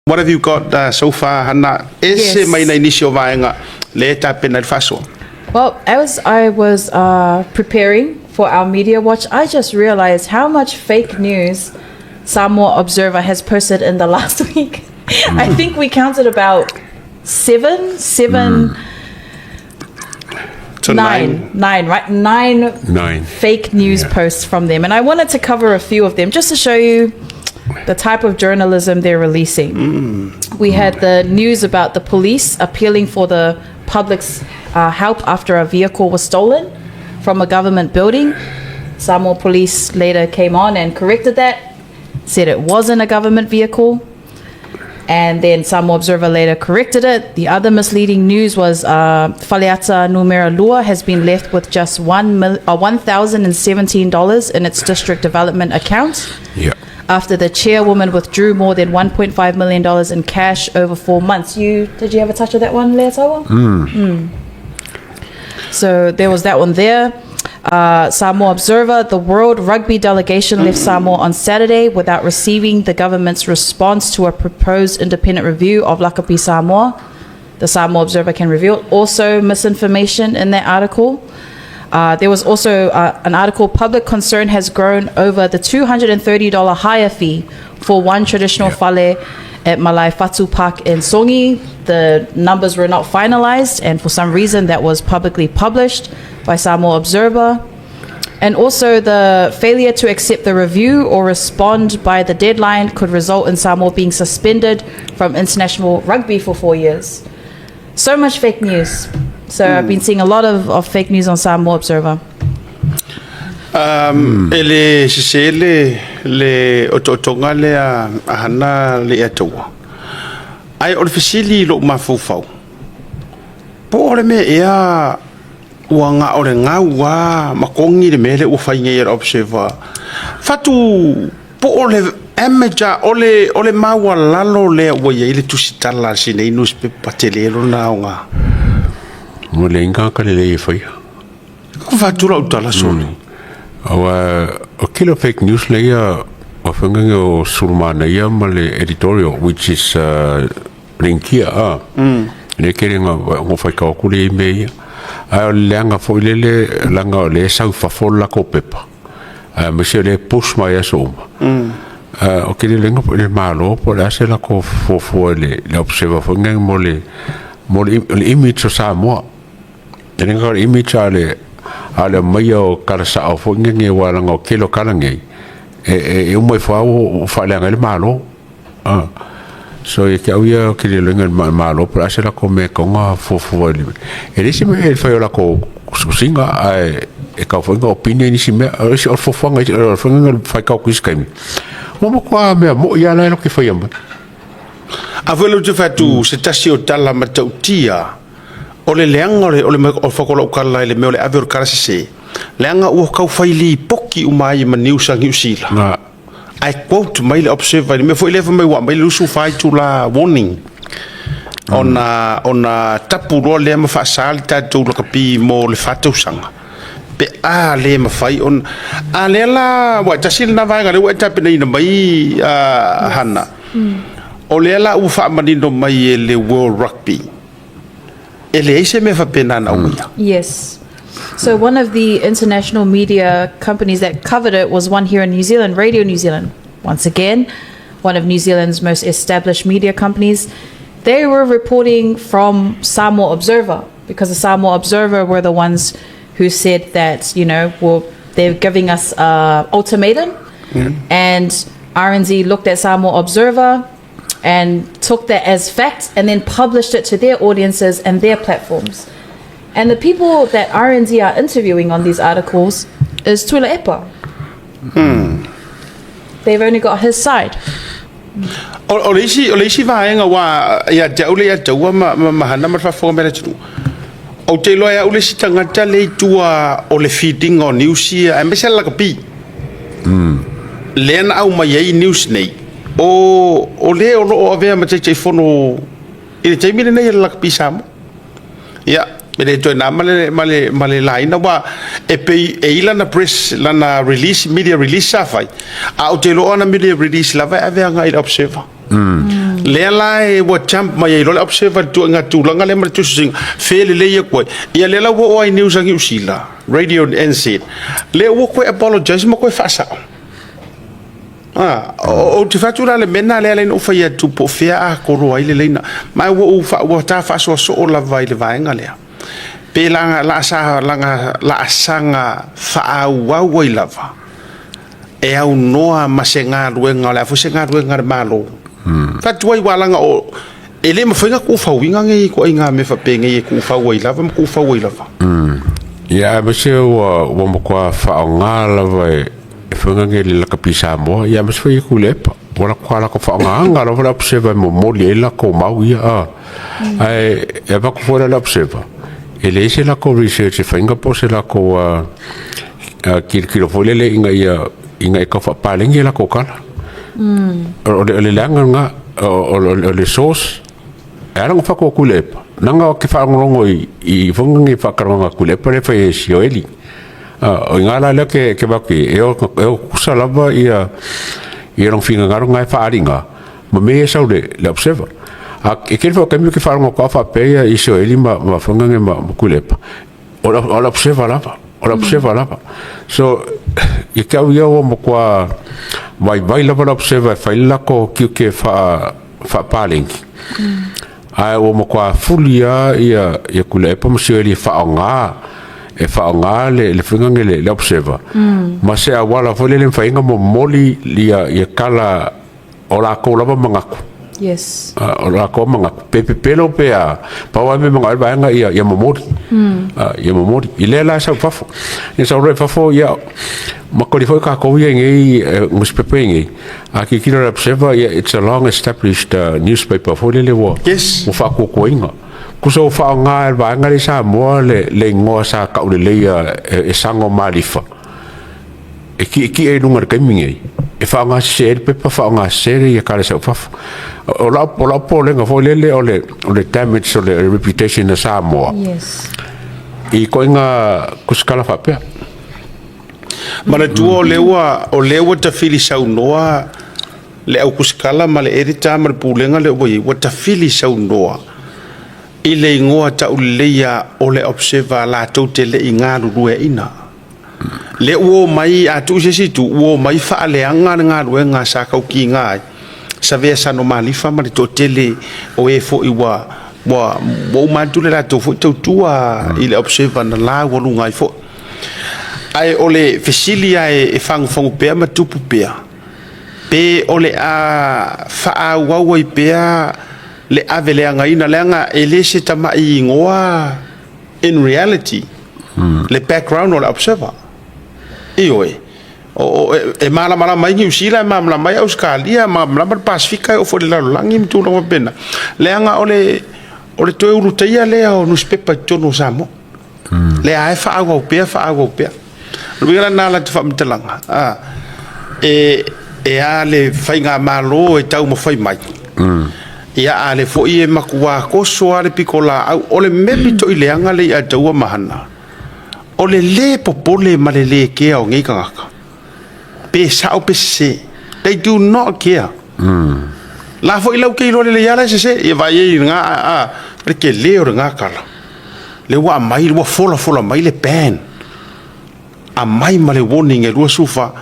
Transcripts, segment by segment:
What have you got so far, Hannah? Ese mai na inisio vaenga le tapena faso. Well, as I was preparing for our media watch, I just realized how much fake news Samoa Observer has posted in the last week. I think we counted about seven. So nine, right? Nine fake news posts from them. And I wanted to cover a few of them just to show you the type of journalism they're releasing. We had the news about the police appealing for the public's help after a vehicle was stolen from a government building. Samoa police later came on and corrected that, said it wasn't a government vehicle. And then Samoa Observer later corrected it. The other misleading news was Faleata Numera Lua has been left with just $1,017 in its district development account. Yeah. After the chairwoman withdrew more than $1.5 million in cash over 4 months. Did you have a touch of that one, Leatawa? So there was that one there. Samoa Observer, the World Rugby delegation left Samoa on Saturday without receiving the government's response to a proposed independent review of Lakapi Samoa. The Samoa Observer can reveal also misinformation in that article. There was also an article, public concern has grown over the $230 hire fee for one traditional fale at Malai Fatu Park in Songi. The numbers were not finalized, and for some reason that was publicly published by Samoa Observer. And also the failure to accept the review or respond by the deadline could result in Samoa being suspended from international rugby for 4 years. So much fake news. So I've been seeing a lot of fake news on Samoa Observer. Ele sisele le ototonga le ahana le atua. Ai officially lo mafufau. Po ole me ia wanga ole ngawa makongi le mele u fainga Observer. Fatu po ole amaja ole mawa lalo le wa ile tusitala sine newspaper telelo naonga. Mole inga kalele fai. Ko fatura utala soni. A kilo fake news layer of o surmana ia male editorial, which is rinkia ne keringa ngo fai ka kule me a langa foilele langa le sau fa folla ko pepa monsieur le push mai aso o kile lengo le malo po la se la ko fo le observa fo ngang mole image o Samoa tenenga image ale mai o karasa o fo ngang wala ngo kilo kalange e mo fa le ngal malo so e ke auia ke le ngal malo pra se la ko me ko nga fo le e disi me e fa la ko singa e ka fo nga opinion ni si me o fo nga fo nga fa ka ku skami mo kwa me mo ya la ke fa yamba avelo te fatu se tasio tala matautia ole leanga ole o fakolo kala le me ole avero karase leanga o ka faili poki umai ma niusa ngiusila I quote my observer me foi leva mai wa mai lusu fai tu la warning ona tapu ro le ma fa sal ta tu lo kapi mo le fatu sanga pe le ma fai on le la wa tasil na vai ga le wa tape nei na mai hana o le la u fa mani no mai le World Rugby ele ise me fa pena na uia. Yes. So one of the international media companies that covered it was one here in New Zealand, Radio New Zealand. Once again, one of New Zealand's most established media companies. They were reporting from Samoa Observer because the Samoa Observer were the ones who said that, they're giving us ultimatum. And RNZ looked at Samoa Observer and took that as fact and then published it to their audiences and their platforms. And the people that RNZ are interviewing on these articles is Tula Epa. They've only got his side. O leisi vaenga wa ya jaule ya taua ma hana ma fa fo mera tu. O te loya o leisi tangata le tua o le feeding on news ia e mesa la kapi. Len au mai news nei. O le o ave ma te fono ile te mine nei la kapi sam. Ya Mele to na male laina wa ila na press lana release media release safai. A o te lo ana media release lava ave nga ila observer. le lai wo champ mai lo observer tu nga tu langa le mar tu sing fele le ye ko ia le la wo ai news ang usila radio and said le wo ko apologize mo ko fa sa o te fatura le mena le no fa ia tu po fea a ko ro ai le leina mai wo fa wo ta fa so la vai le vai nga le pe la sanga fa wa wo i lava e au noa masenga ruenga la fusenga ruenga malo fa tuai walanga o ele ma fenga ku fa winga ngi ko inga me fa penge e ku fa wai lava ku fa wai lava ya ma se wa mo kwa fa nga lava e fenga ngi la kapisa mo ya ma se ku le wala kwa la ko fa nga la wala observa mo mo le la ko mau ia ai e va ko fora la observa ele se la ko research fenga po se la ko kilo folele inga ka fa palengi la ko kala o le langa nga o le source era nga fa ko kulepa nanga ke fa ngongo I fonga ngi fa karanga kulepa le fa sioeli o ngala le ke ba ki e kusala ba ia rong finga nga fa aringa ma me sa le observer e ke fa ke mi ke fa ngo ka fa pe ia sioeli ma fonga ngi ma kulepa o observer la ora observa lava so e kau ia o mo kwa vai lava observa fai la ko que fa palengi ai o mo kwa fulia ia kule pa mo se fa nga le finga le observa ma se awala fo le fainga mo moli lia kala ora ko lava mangaku yes ora ko mangaku pepelo pe a pa wa me mangal ba nga ia momori ia momori ile la sa fafo ni sa ro fafo ia ma ko fo ka ko ia ngi mus pepe ngi aki kilo observer it's a long established newspaper for le wo yes mo fa ko inga ku so fa nga ba nga le sa mo le ngo sa ka le e sango malifa e ki e lunga ka mingi e fa nga ser pe pa fa nga ser e ka sa fafo o la po le nga fo le damage o le reputation na Samoa yes I ko inga kuskala fa pe mana tu o lewa ta fili sau noa le au kuskala ma le edita ma pulenga le woi wa ta fili sau noa I le ngoa ta uleia o le observa la tau te le inga rue ina le uo mai a tu se si tu uo mai fa le anga nga rue nga sa kau ki nga sa vea sa no malifa ma le to tele o e fo I wa ma tu le la to fo tu tua I le observa na la wo lunga I fo ai ole fesilia e fangu pe ma tupu pe ole a fa wa pe le avele anga ina lenga elese tama I ngoa in reality le background o le observer ioi o e mala mai ni usila mala mai Australia mala Pasifika o fo le langi mtu lo pena lenga ole to euroteia le o newspaper tono samo le ai fa agua pe Ruila nala te whamtalanga. E a le whainga malo e tau ma whai mai. Ia a le fo I e makua koso a le pikola au o le mepito I leanga le a taua mahana. O le popole ma le kea o ngai kangaka. Pe sao pe se. They do not care. La fo I lau kei lore le yala se e vai e ngā ke leo re ngā kala. Le wa mai le wa fola mai le pen. A mai ma le warning e rua sufa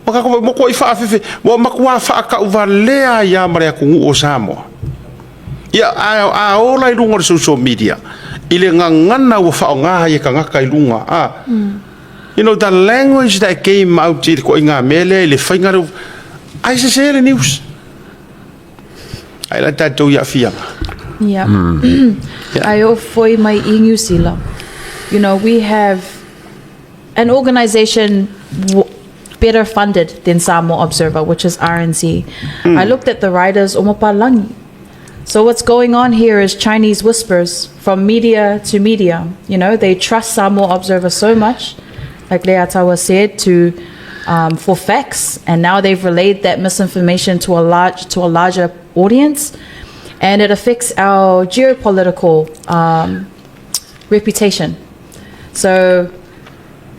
maka ko mo ko I fa fefe mo makua fa ka uva lea ia mare ku o Samoa ia a ola I lunga social media ile ngangana wa fa nga ia ka ngaka I lunga you know the language that came out ko inga mele le fainga ai se le news ai la tato ia fia yeah I foi mai I New Zealand you know we have an organization better funded than Samoa Observer, which is RNC. I looked at the writers, Omopalangi. So what's going on here is Chinese whispers from media to media. You know, they trust Samoa Observer so much, like Leatawa said, for facts, and now they've relayed that misinformation to a larger audience, and it affects our geopolitical reputation. So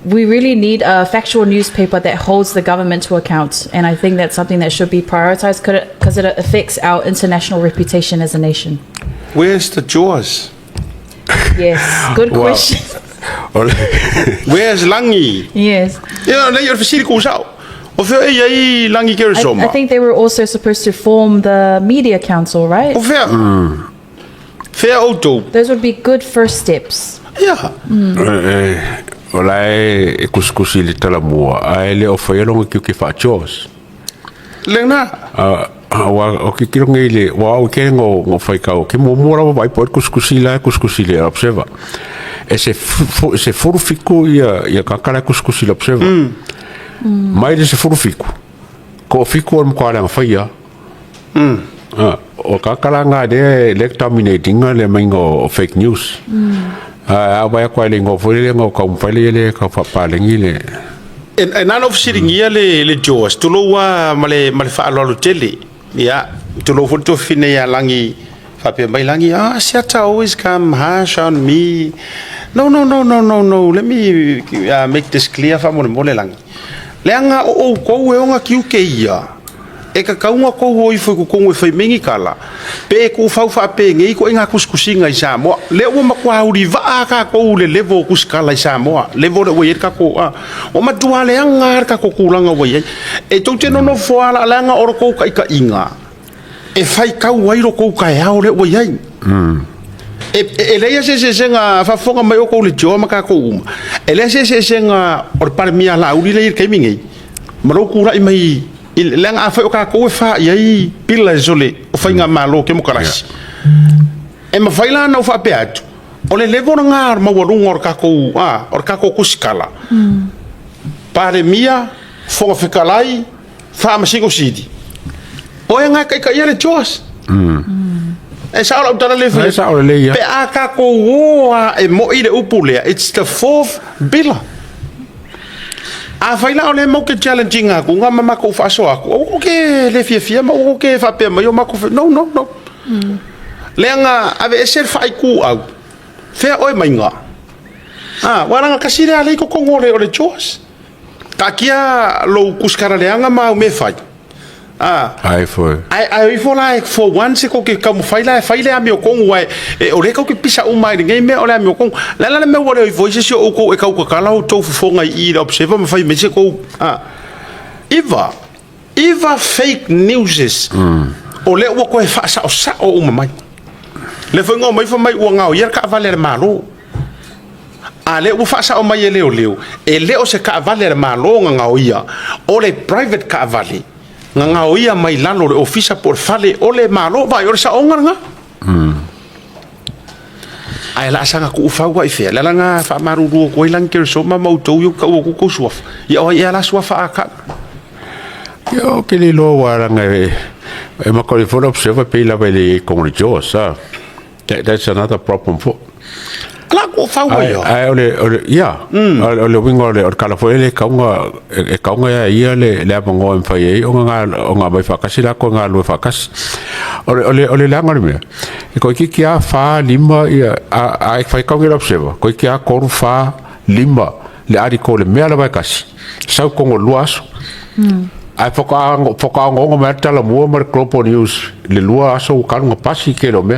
we really need a factual newspaper that holds the government to account. And I think that's something that should be prioritized because it affects our international reputation as a nation. Where's the jaws? Yes, good question. Where's Langi? Yes. Yeah, then you're facility out. Of Langi I Kersoma. think they were also supposed to form the media council, right? Of fair auto. Those would be good first steps. Yeah. Olai e kuskusi le tala mua. Ai le o whaialonga ki o ke whaachos. Lena. Wa o ke kironga ile wa o ke ngo whaikau. Ke mōmora wa vai poet kuskusi le observa. E se furufiku ia kakara kuskusi le observa. Mai le se furufiku. Ko fiku o mkwalanga whaia. O kakalanga de lectaminating le maingo fake news. Vai kwa le ngo fole ngo ka umfale le ka papalengi le. En none of siringia le Jaws. Tulo wa male fa lo tele. Ya, tulo fo to fine ya langi fa pe mai langi. Siata always come harsh on me. No. Let me make this clear fa mo langi. Leanga o ko we onga ki uke ia. E ka kaunga ko hoi foi ko ngwe foi mingi kala pe ko fau fa pe ngi ko inga kuskusinga i Samoa le o makwa uri va ka ko le levo kuskala i Samoa levo de we ka ko o matua le anga ka ko kulanga we e to te no foala langa or ko ka inga e fai ka wairo ko ka ya o le we e le se senga fa fonga mai o ko le jo ma ka ko e le se senga or par mia la uri le ke mingi maro kura i mai Lenga a o ka ko fa yai pila zole o fa nga malo ke mo karasi e ma faila na fa pe atu o le levo nga ma walunga or ka ko kuskala pare mia fo fikalai fa ma singo sidi o nga ka yele chos e sa o tala le pe a ka ko e mo ile upule it's the fourth bill a faila ole mo ke challenging aku nga mama ko fa so aku okay le fia ma okay fa pe ma yo ma ko no le nga ave ser fa ku au fe oi mai nga wala nga kasire ale ko ngole ole chos ka kia lo kuskara le nga ma me fa I feel like for once ko ke kam faila ami o kong wai e ore ko ke pisa mai ngai me ore ami o kong la me wore voice so o ko e ka kala o to fo ngai I observe ma fai me se ko Eva fake news o le o ko e fa sa o mai le fo ngo mai fo mai o nga o yer ka valer malo ale o fa sa o mai le e le o se ka valer malo nga o ia o le private ka vali nga o ia mai lalo le ofisa por fale o le malo vai o sa onga nga ai la sanga ku fa wa ife la nga fa maru ko ilang ke so ma mau to yo ko suaf ya o ya la suaf aka yo ke le lo wa nga e ma ko le for observe pe la le con sa that's another problem for la ko fa wa yo ai ole ya ole wingo le kala fo le kaunga ya ia le abango en fai o nga mai fa kasi la ko nga lo fa kasi ole la ngor me ko ki kia fa lima ia ai fai kaunga observa ko kia ko fa lima le ari ko le me la vai kasi sa ko luas ai foka ngo mata la mo mar Globo News le lua so ka ngo pasi ke lo me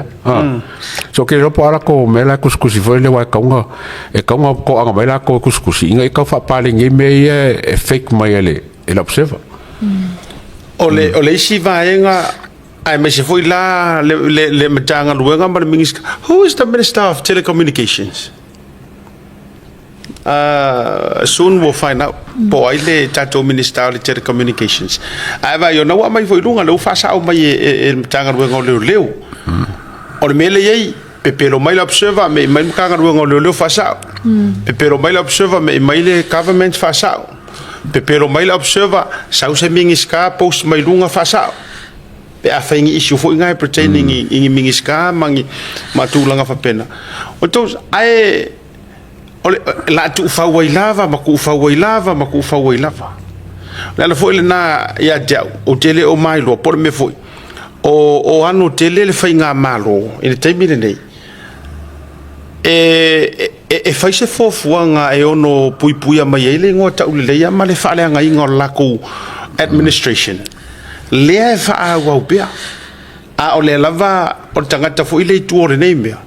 so ke ro para ko me la kuskusi foi le wa kaunga e kaunga ko anga me la ko kuskusi inga ka fa pale ngi me e fake mai ele observa ole si va enga ai me se foi la le matanga luenga mar mingis who is the Minister of Telecommunications soon we'll find out po ile tato Minister of Telecommunications ava yo na wa mai foi lunga le fa sa o mai e tanga ruenga leo o le mele yei Pepelo mai la observa me mai kanga ruenga leo fa sa Pepelo mai la observa me mai le government fa sa Pepelo mai la observa sa se mingiska post mai lunga fa sa pe a faingi issue foi ngai pertaining ingi mingiska mangi matulanga fa pena o tos ai la tu fa wailava maku fa wailava la foi le na ya ja o tele o mai lo por me foi o ano tele le fainga malo in te mine nei e fai se fuafuaga e ono puipuia mai ai le goa taʻuleleia ma le faaleagaiga o le lakou administration lea e faaauau pea a o le lava o le tagata foʻi le itua o lenei mea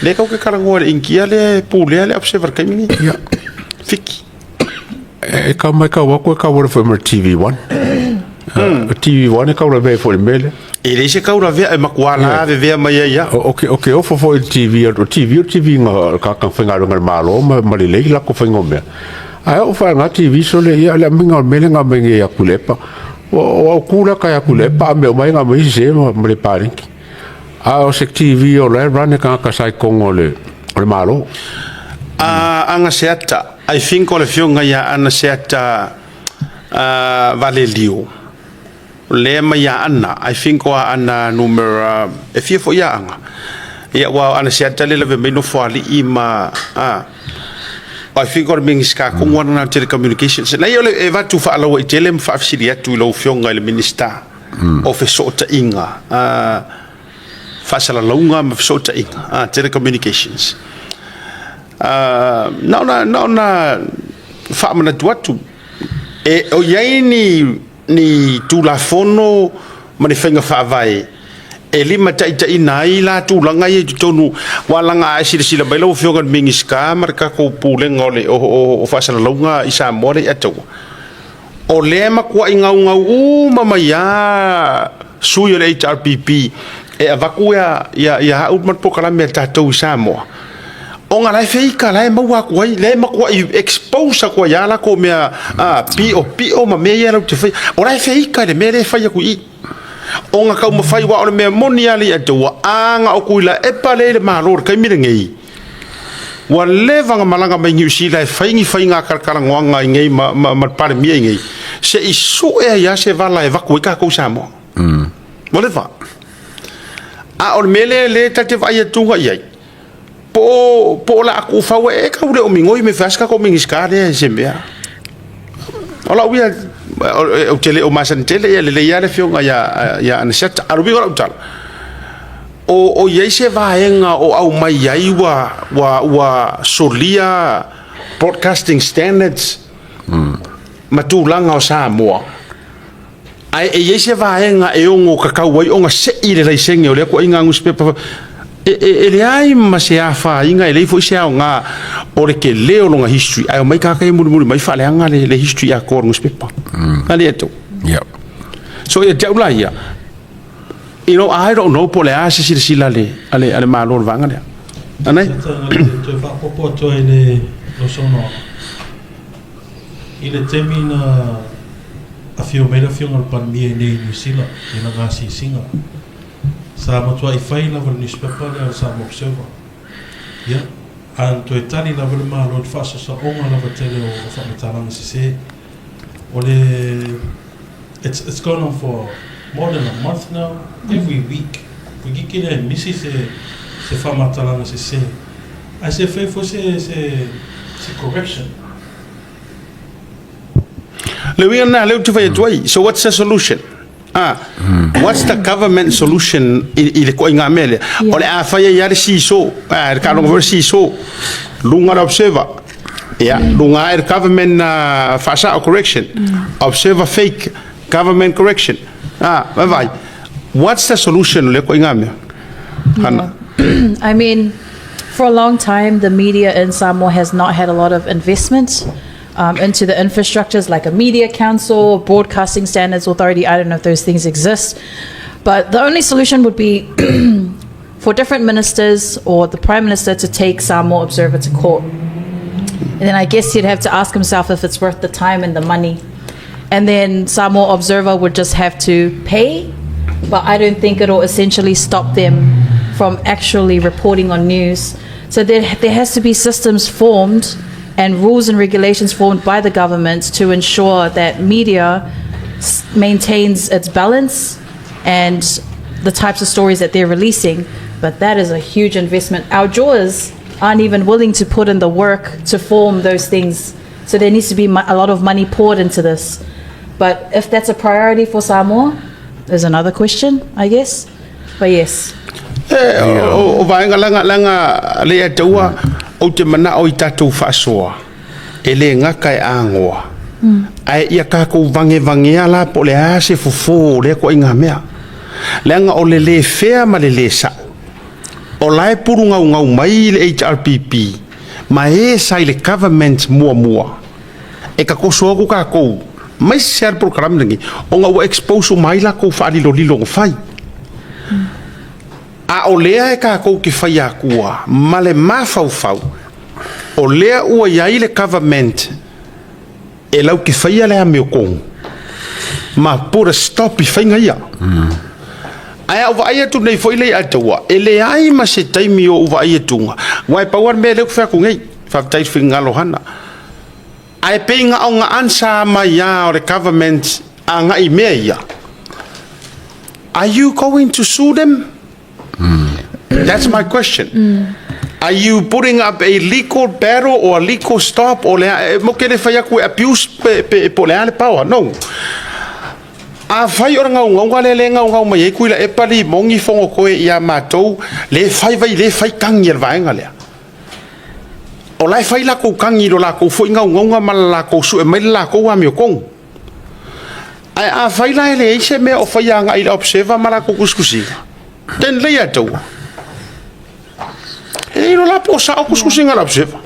le kau ke karagoa le inkia le pulea le observer kaimini fiki e ka mai ka wa ko ka wa for TV1 TV1 e ka wa be for mele e le se kaura vea e makuala vea mai ia okay o for TV nga ka whenga runga malo ma le la ko whenga mea ai o fa nga TV so le ia le minga mele nga mengi ya kulepa o kula ka ya kulepa me mai nga mai se ma le parinki a o se TV o le rane ka sai kongo le malo anga seata I think o le fionga ia ana seata vale liu le mai ana I think o ana numero e fia fo ia anga ia wa ana seata le ve meno fo ali ima I think o mingi ska ko na telecommunications na yo e va tu fa ala o tele fa fsilia tu lo fionga le minister o fe sota inga fa sala longa ma sota inga telecommunications na fa mana tuatu e o yai ni tu la fono ma ni fenga fa vai e lima tai nai la tu langa ye tonu walanga sila bailo fionga mingiska marka ko pulenga ole o fa sala longa isa more ato o le ma ko ngau mama ya suyo le HRPP e avaku ya ut mat pokala me tatou Samoa o nga lai feika lai maua kuai le makua expose ko ya la ko mea pio ma me ya lo te fai o lai feika le me le fai ku i o nga ka ma fai wa o me moni ali atu anga o kuila e pale le malo kai mi ngei wa le vanga malanga mai ngi si lai fai nga kala ngoanga ngei ma pale mi ngei se isu e ya se va lai va ku ka ko Samoa mo le va a o me le tate vai tu ga ia po la aku fawe e ka ule o mingoi me faska ko mingiska de sembea ola uia o tele o masan tele ya le ya le fionga ya ancet arubi ora utal o yese vaenga o au mai ai wa solia broadcasting standards matulanga o Samoa ai e yese vaenga e ongo kakau ai onga se ile lai senge o le ko inga newspaper ele ai ma se afa inga ele foi se nga o le ke leo longa history ai mai ka kai muri mai fale anga le history a ko newspaper ali eto so ya jaula ya I don't know po le ase sila ale malo vanga le anai te fa popo to ele no sono ile temina a fio mera fio ngal pan mi nei New Zealand ina ngasi singa sa matua I fai la vol newspaper le sa observer ya an to etani la vol ma lo fa sa onga la tele o fa metala se ole it's gone on for more than a month now every week we get a missy se fa metala se I say fai for se correction so what's the solution what's the government solution ile ko inga mele ole a fa ya si so ka no ver si so lunga observer lunga government fa correction observer fake government correction vai what's the solution le ko inga me I mean for a long time the media in Samoa has not had a lot of investment into the infrastructures like a media council, broadcasting standards authority. I don't know if those things exist, but the only solution would be for different ministers or the Prime Minister to take Samoa Observer to court. And then I guess he'd have to ask himself if it's worth the time and the money. And then Samoa Observer would just have to pay, but I don't think it'll essentially stop them from actually reporting on news. So there has to be systems formed and rules and regulations formed by the government to ensure that media maintains its balance and the types of stories that they're releasing. But that is a huge investment. Our jaws aren't even willing to put in the work to form those things. So there needs to be a lot of money poured into this. But if that's a priority for Samoa, there's another question, I guess. But yes. O vaenga langa le atua o te mana o i tatou whaasoa e le ngaka e angoa ai ia kako vange ala po le ase fofo le ko inga mea le anga o le fea ma le sa o lai puru ngau mai le HRPP ma e sai le government mua e ka koso ko ka ko mai ser program ngi o nga expose mai la ko fa lilo fai a o lea e ka ko ki fai akua ma le mafau o lea ua iai le government e lau ki fai le ame o kong ma pura stop i fai ngai ai au vai atu nei foi le atua ele ai ma se taimi o vai atunga wai power me le fa ku ngai fa tai finga lohana ai penga o nga ansa mai ya o the government anga i meia are you going to sue them that's my question are you putting up a legal battle or a legal stop or mo ke le fa ku abuse po le power no a fai ora ngau le ngau mai ku la e pali mongi fongo ko ia matou le fai vai le fai kangi el vai ngale o lai fai la ko kangi lo la ko foi ngau ma la ko su e mai la ko wa mi kong ai a fai la le se me o fai anga i observa mara ko kuskusi ten le ya to e lo la po sa o kuskusi ngala observa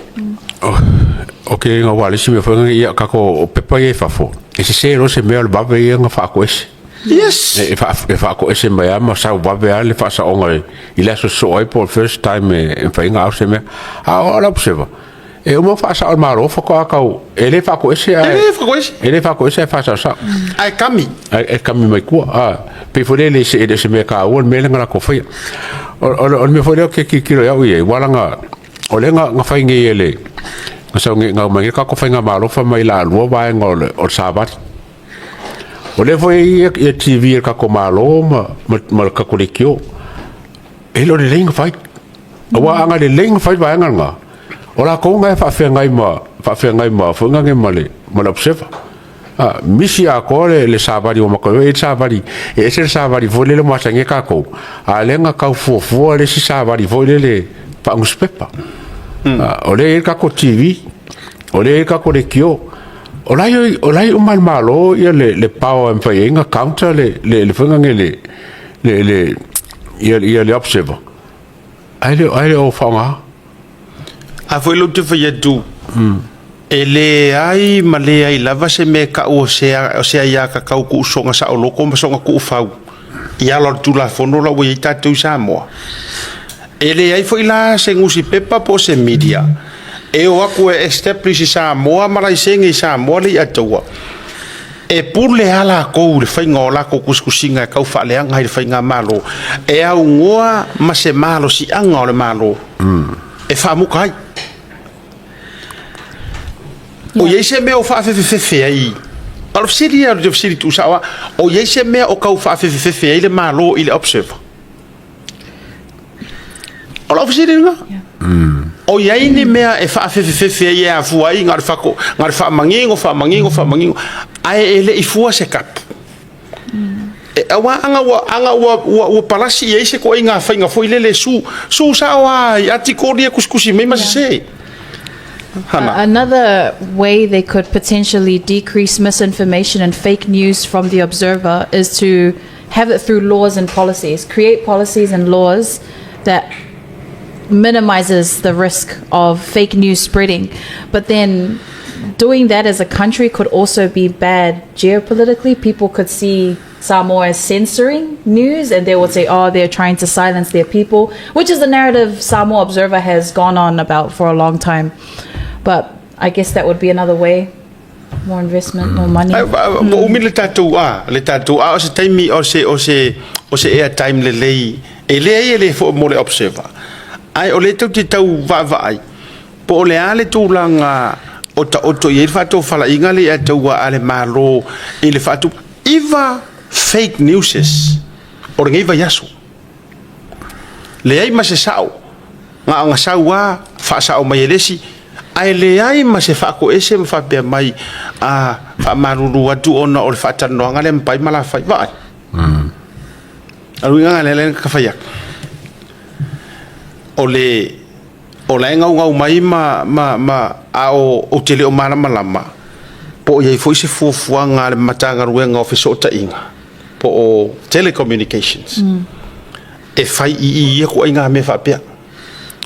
okay nga wale si me fa ia ka ko pepa e fa fo e se ro se me al ba ve nga fa ko es yes e fa ko es me ama sa ba ve ale fa sa onga il a so oi por first time e fa nga se me a ora observa e o mo fa sa al maro fa ko ka ele fa ko es ele fa ko es fa sa ai kami mai ku pe fo le se me ka o me nga ko fa o me fo le ki ro ya ui wala nga o le nga fa ngi ele so nga mai ka ko fa nga maro fa mai la lo ba ngol o sabat o le foi e TV ka ko malo ma ka ko le kio e lo le ling fight o wa anga le ling fight ba nga o la ko nga fa fe ngai ma fo nga nge male ma la observa misi a ko le sabari o ma ko e sabari e se sabari vo le mo sa nge ka ko a le nga ka fo le si sabari vo le pa un spepa o le ka ko TV o le ka ko le kio o lai o mal malo ia le power and pay nga counter le funga le ia le observer ai o fanga a foi lo te fai tu ele ai male ai lava se me ka o se ia ka ka ku songa sa o loko ma songa ku fau ia lo tu la fono la we ta tu Samoa ele ai foi la se ngusi pepa po se media e o aku establish Samoa mara sengi Samoa li atua e pour le ala ko le fai ngola ko kuskusinga ka fa le anga le fai nga malo e au ngoa ma se malo si anga le malo e fa mu kai o ye se me o fa fe ai al seria de seri tu sawa o ye se me o ka fa fe ai le malo il observe al seria nga o ia ini mea e fa fe ia fuai ngar fa mangingo ai ele i fua se kap e awa anga wa palasi e se ko inga fa foi lele su sa wa atikoria kuskusi me mas se Another way they could potentially decrease misinformation and fake news from the observer is to have it through laws and policies, create policies and laws that minimizes the risk of fake news spreading. But then doing that as a country could also be bad geopolitically. People could see Samoa as censoring news and they would say, oh, they're trying to silence their people, which is the narrative Samoa Observer has gone on about for a long time. But I guess that would be another way. More investment, more money. Umi le tatu o se taimi o se airtime le lei e le fo mo le observer ai o le tau va ai po le ale tūlanga o to ye fatu fala inga le tau ale malo e le fatu iva fake newses o ngai va yaso le ai ma se sao nga saua fa sao mai lesi ai le ai ma se fa ko ese fa pe mai fa maruru atu ona o le fa tano nga le mpai mala fa vai alu nga le ka fa yak o le o lai ngau mai ma o tele o mana malama po ye foi se fuafuaga le matanga ruenga o fesotaʻiga po o telecommunications e fai i ko inga me faapea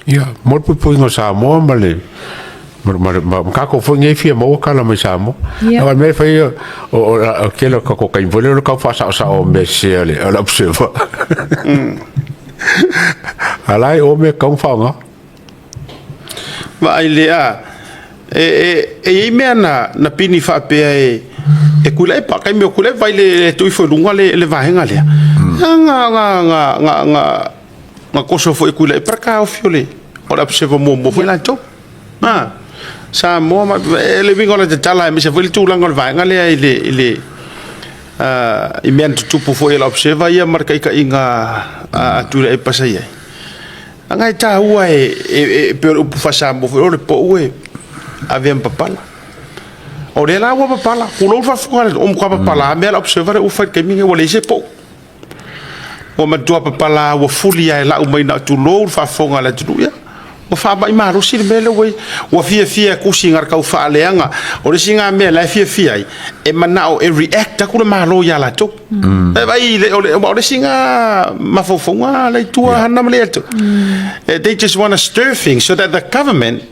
ia mo po ngo Samoa male ma kako foi ngai fia mo kala mai Samoa na me fai o kelo ko kai vole ko fa sa o me sele ala observa alai o me kong fa nga ma ile e me na pini faapea e kula pa kai me kula vai le tu fo lunga le vahenga le nga koso fo e kula pra ka o fiole o la se mo fo la to sa mo ma le vingo le tala me se fo le tu langa le vahenga le ile i me tu fo e la observa ia marca ka inga tu e pasa ia anga ta ua e pero fa sa mo fo le po e avem papala o le la wa papala ko lo fa fo o ko papala me la observa o fa ke minga o le se po o ma tua papala o fulia e la o mai na tu lo fa fonga la tu ya o fa mai ma rosi le mele we o fia ku singa ka fa leanga o le singa me la fia e mana o e react ku le ma lo ya la tu e vai o le singa ma fo fonga la tua na me le tu they just want to stir things so that the government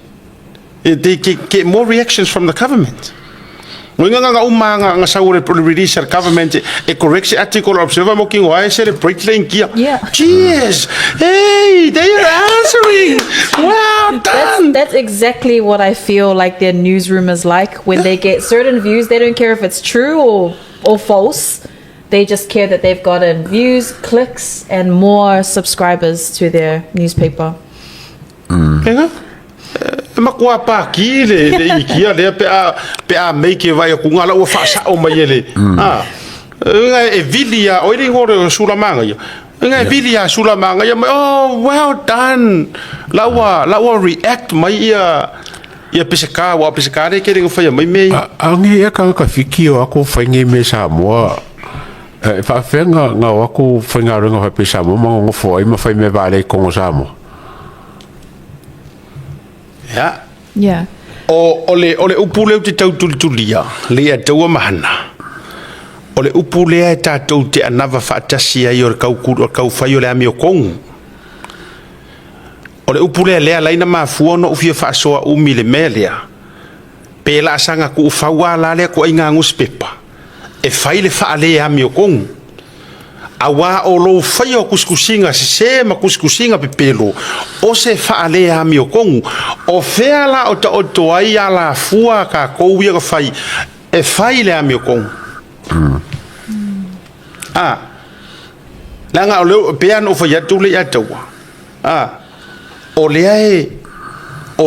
they get more reactions from the government. Nga umanga nga sa ure release the government a correct article observer mo king why celebrate len kia. Cheers. Hey, they are answering. Wow, done. That's exactly what I feel like their newsroom is like when they get certain views. They don't care if it's true or false. They just care that they've gotten views, clicks, and more subscribers to their newspaper. Makua pa ki le ikia le pe a make vai ku ngala o fa sa o mai le nga e vilia o ri ngore sulamanga ya nga vilia sulamanga ya oh well done lawa react mai ia pesaka wa pesaka re ke ring fa mai me angi e ka fiki o ako fa ngi me Samoa fa fenga nga ako fa nga ringa fa pesa mo ngo fo ai ma fa me vale ko Samoa. Yeah. Ole upule te tau tulia le tau mahana. Ole upule ta tau te anava fatasi ai o kau fai ole ami o kongu. Ole upule le laina mafua no ufia fa soa umile melia. Pela sanga ku fawa la le ko inga nguspepa. E fai le fa le ami o kongu. Awa o lo fai o kuskusinga se ma kuskusinga pepelo o se fa ale a mi o kongu o feala o to ai ala fua ka ko wi ka fai e fai le a mi o kongu langa o le pean o fai tu le ya tawa o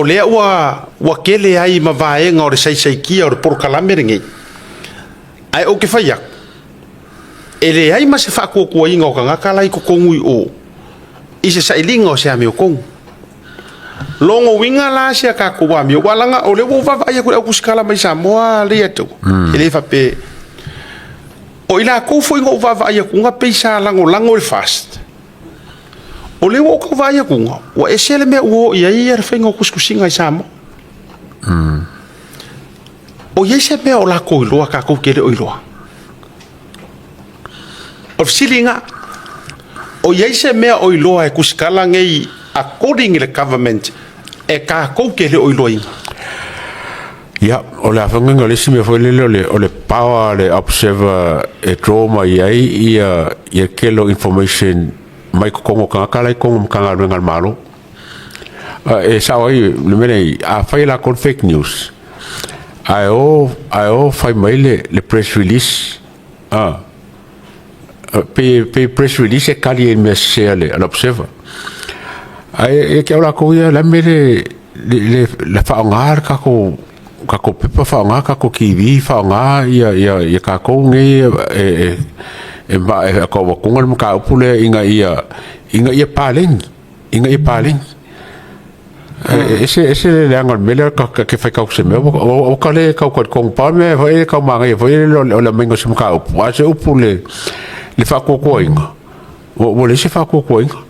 le wa kele ai ma vaenga o le sai kia o por kalameringi ai o ke fai ele ai ma se fa ko inga o kanga kala i ko kongu o ise sa ilinga o se ame o kongu longo winga la se ka ko wa mi walanga o le wo va ia ko skala mai Samoa le eto ele fa pe o ila ko foi ngo va ia ko nga peisa lango le fast o le wo ko va ia ko nga o esele me o ia ia fa ngo kuskusinga i Samoa o yese me o la ko lo ka ko kele o lo of silinga o yese mea o iloa e kuskala ngei according to the government e ka koukele o iloa ya o la fanga le sime foi le power le observer e trauma ia kelo information mai ko ka kala ko ka ngal malo e sawai le mene a fai la con fake news ai fai mai le press release pe press release e kali e mesele l'observer ai e ke ola ko ia la mere le fa ngar ka ko pepa fa ngar ka ko kiwi fa ngar ia ka ko nge e ba ko ko ngal ka pule inga ia paleng ese le angal mele ka ke fa ka se me o ka le ka ko pa me fa e ka ma e fa o la mengo se ka o se o pule le fa ko inga o le se fa ko inga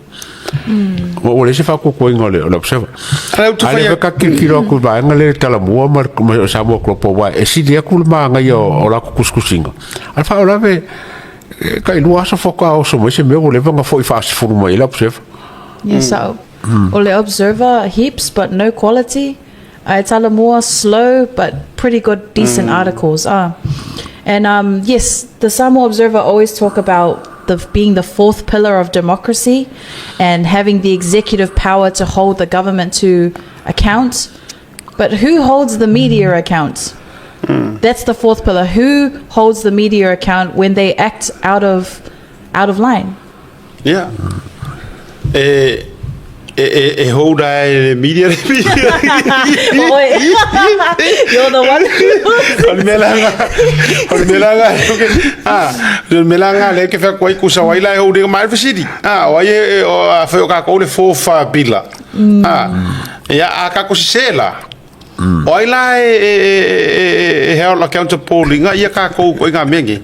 o le se fa ko ko ngole o observer Ai tu ale fai ka kilo ku ba ngale tala mua mar sa mo klopo wa e si dia ku ma nga yo o la kuskusinga al fa o la ve ka ilu aso foka o so mo se me o le vanga foi fa fu mai la observer Yes, so Ole Observer heaps, but no quality. Tala more slow, but pretty good, decent articles. And yes, the Samoa Observer always talk about being the fourth pillar of democracy and having the executive power to hold the government to account. But who holds the media account? That's the fourth pillar. Who holds the media account when they act out of line? Yeah. Hold the media. You're the one. Melanga le ke fa koi ku sa wai lai ho de mai fasidi. Wai o fa ka ko le fo fa bila. Ya ka ku sela. Oi lai he la counter polling ya ka ko nga mengi.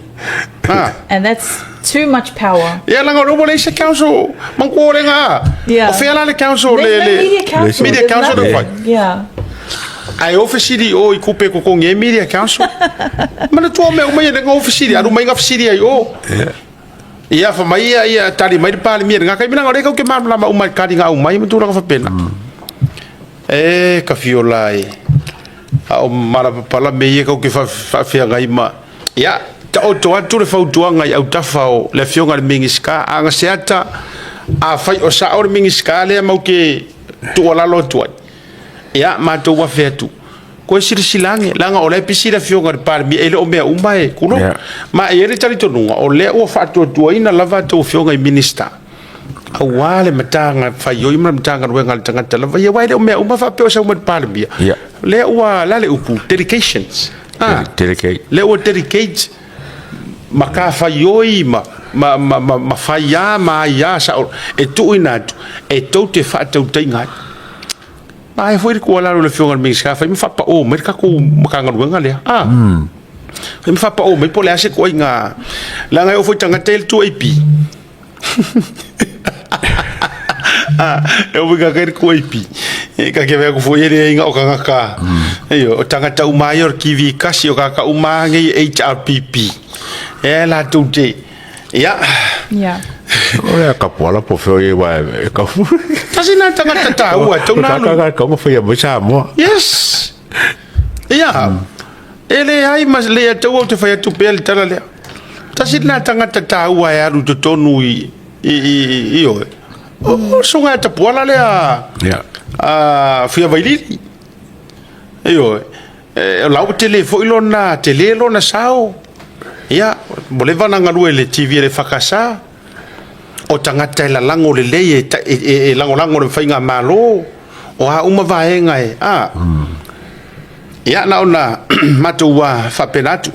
And that's too much power. Yeah, lang o wala sa council. Mangko nga. Yeah. O fela le council There's no media council. Media There's council nothing. Yeah. Ai officiri o ikupe ko ko nge media council. Mana tu me o mai nga officiri, aru mai nga officiri ai o. Ia fa mai ia tali mai pa le nga kai mina ngore ko ke mamla ma umai kadi nga umai mtu la fa pena. Ka fiolai. O mara pala me ia ko ke fa fia ngai ma. Ia ta o to atu le fautuanga i au tafao le fionga le mingiska anga seata a fai o sa o mingiska le mau ke tu ala lo tu ya ma to wa fetu ko silange langa o le pisira fionga par mi ele o me umbae kuno ma ele tali to nunga o le o fa to ina lava to fionga i minista awale matanga fa yo ima matanga wenga tanga tala va ye wai o me umba fa pe o sa mo par mi le wa la le upu dedications dedicate le o dedicate maka faioi ma faia ma ya sa e tu inatu e to te fa te tinga ai foi ko la le fionga mi ska fa mi fa pa o me ka ko maka nga le mi fa pa o me po le ase ko nga la nga o foi tanga tel tu ep eu vou cair com ep ka ke ve ko foi ele nga o ka yo o tanga tau maior ki vi kasi o ka uma ngi HRPP la tutte ya ora ka pola po fe wa ka fu tasina tanga tata wa tona ka mo fe mo sa mo yes ya ele ai mas le to te fa tu pel tala le tasina tanga tata wa ya ru to tonu i o sunga ta pola le fia vaili yo la tele fo ilona tele lona sao ya boleva na ngalu le TV le fakasa o tangata la lango le le e lango le fainga malo o ha uma vaenga ya na ona matua fa penatu